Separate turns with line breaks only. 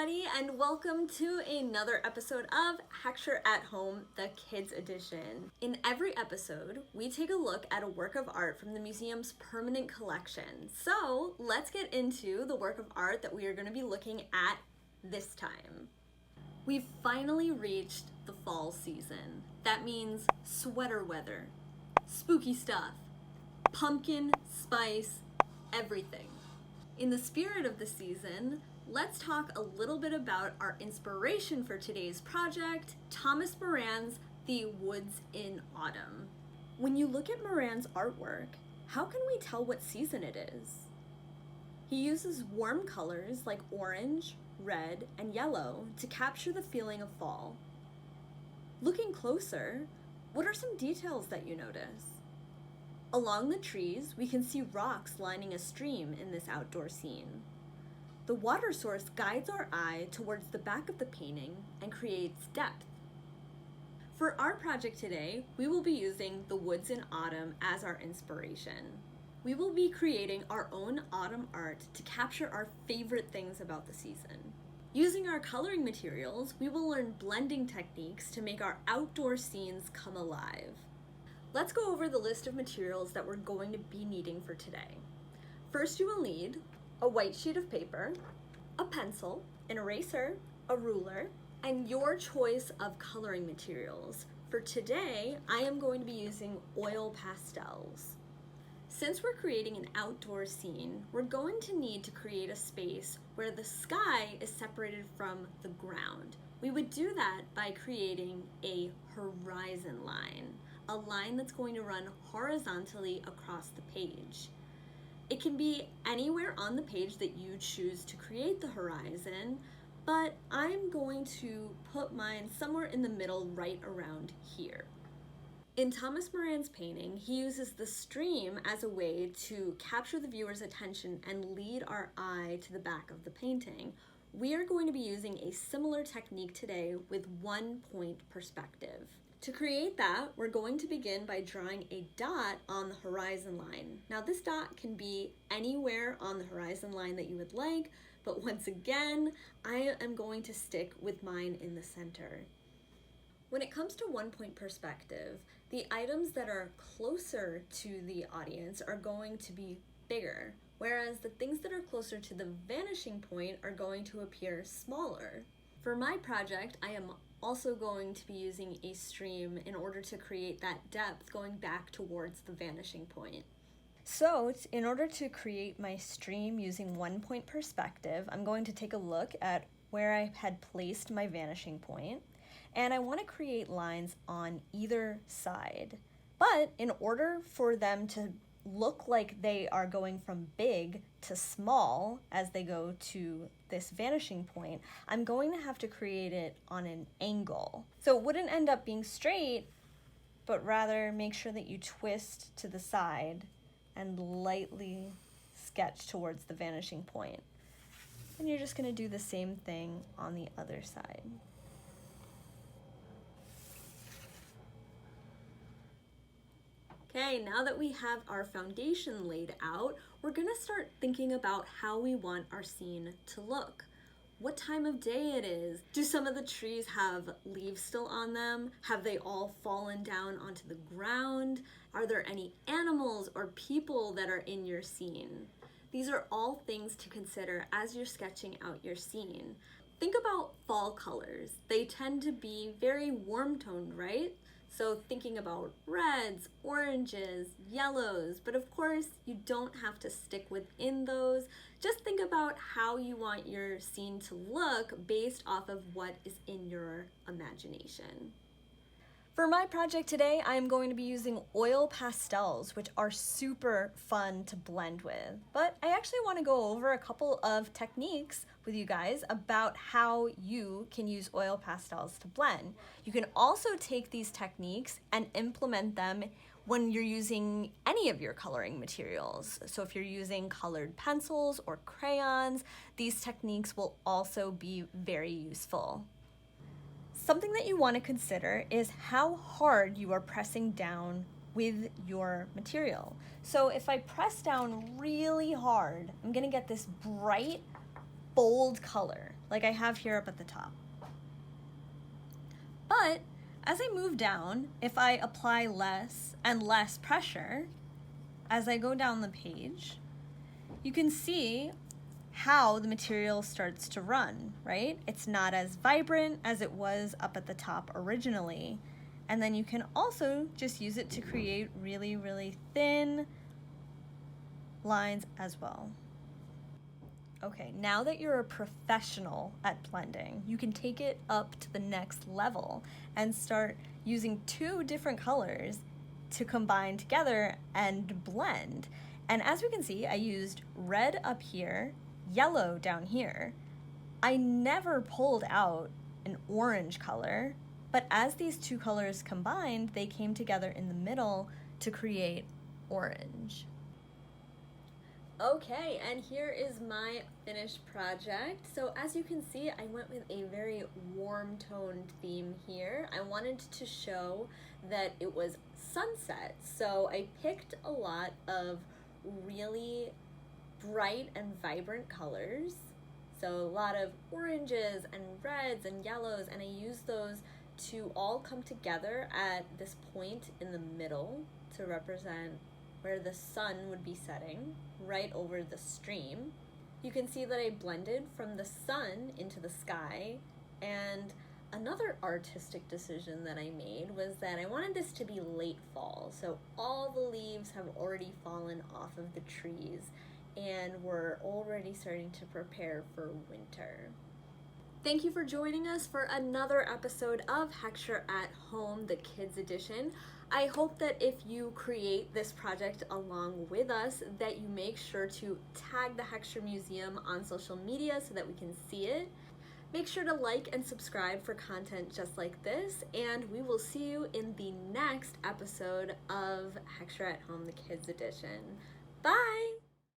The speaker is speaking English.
everybody, and welcome to another episode of Heckscher at Home, the Kids Edition. In every episode, we take a look at a work of art from the museum's permanent collection. So let's get into the work of art that we are going to be looking at this time. We've finally reached the fall season. That means sweater weather, spooky stuff, pumpkin, spice, everything. In the spirit of the season, let's talk a little bit about our inspiration for today's project, Thomas Moran's The Woods in Autumn. When you look at Moran's artwork, how can we tell what season it is? He uses warm colors like orange, red, and yellow to capture the feeling of fall. Looking closer, what are some details that you notice? Along the trees, we can see rocks lining a stream in this outdoor scene. The water source guides our eye towards the back of the painting and creates depth. For our project today, we will be using The Woods in Autumn as our inspiration. We will be creating our own autumn art to capture our favorite things about the season. Using our coloring materials, we will learn blending techniques to make our outdoor scenes come alive. Let's go over the list of materials that we're going to be needing for today. First, you will need a white sheet of paper, a pencil, an eraser, a ruler, and your choice of coloring materials. For today, I am going to be using oil pastels. Since we're creating an outdoor scene, we're going to need to create a space where the sky is separated from the ground. We would do that by creating a horizon line, a line that's going to run horizontally across the page. It can be anywhere on the page that you choose to create the horizon, but I'm going to put mine somewhere in the middle, right around here. In Thomas Moran's painting, he uses the stream as a way to capture the viewer's attention and lead our eye to the back of the painting. We are going to be using a similar technique today with one-point perspective. To create that, we're going to begin by drawing a dot on the horizon line. Now this dot can be anywhere on the horizon line that you would like, but once again, I am going to stick with mine in the center. When it comes to one-point perspective, the items that are closer to the audience are going to be bigger, whereas the things that are closer to the vanishing point are going to appear smaller. For my project, I am also going to be using a stream in order to create that depth going back towards the vanishing point. So, in order to create my stream using one-point perspective, I'm going to take a look at where I had placed my vanishing point, and I want to create lines on either side. But in order for them to look like they are going from big to small as they go to this vanishing point, I'm going to have to create it on an angle. So it wouldn't end up being straight, but rather make sure that you twist to the side and lightly sketch towards the vanishing point. And you're just going to do the same thing on the other side. Okay, now that we have our foundation laid out, we're gonna start thinking about how we want our scene to look. What time of day it is? Do some of the trees have leaves still on them? Have they all fallen down onto the ground? Are there any animals or people that are in your scene? These are all things to consider as you're sketching out your scene. Think about fall colors. They tend to be very warm toned, right? So thinking about reds, oranges, yellows, but of course you don't have to stick within those. Just think about how you want your scene to look based off of what is in your imagination. For my project today, I am going to be using oil pastels, which are super fun to blend with. But I actually want to go over a couple of techniques with you guys about how you can use oil pastels to blend. You can also take these techniques and implement them when you're using any of your coloring materials. So if you're using colored pencils or crayons, these techniques will also be very useful. Something that you want to consider is how hard you are pressing down with your material. So if I press down really hard, I'm going to get this bright, bold color. like I have here up at the top. But as I move down, if I apply less and less pressure, as I go down the page, you can see how the material starts to run, right? It's not as vibrant as it was up at the top originally. And then you can also just use it to create really, really thin lines as well. Okay, now that you're a professional at blending, you can take it up to the next level and start using 2 different colors to combine together and blend. And as we can see, I used red up here, yellow down here. I never pulled out an orange color, but as these 2 colors combined, they came together in the middle to create orange. Okay, and here is my finished project. So as you can see, I went with a very warm toned theme here. I wanted to show that it was sunset, so I picked a lot of really bright and vibrant colors. So a lot of oranges and reds and yellows, and I used those to all come together at this point in the middle to represent where the sun would be setting, right over the stream. You can see that I blended from the sun into the sky, and another artistic decision that I made was that I wanted this to be late fall, so all the leaves have already fallen off of the trees, and we're already starting to prepare for winter. Thank you for joining us for another episode of Heckscher at Home, the Kids Edition. I hope that if you create this project along with us, that you make sure to tag the Heckscher Museum on social media so that we can see it. Make sure to like and subscribe for content just like this, and we will see you in the next episode of Heckscher at Home, the Kids Edition. Bye!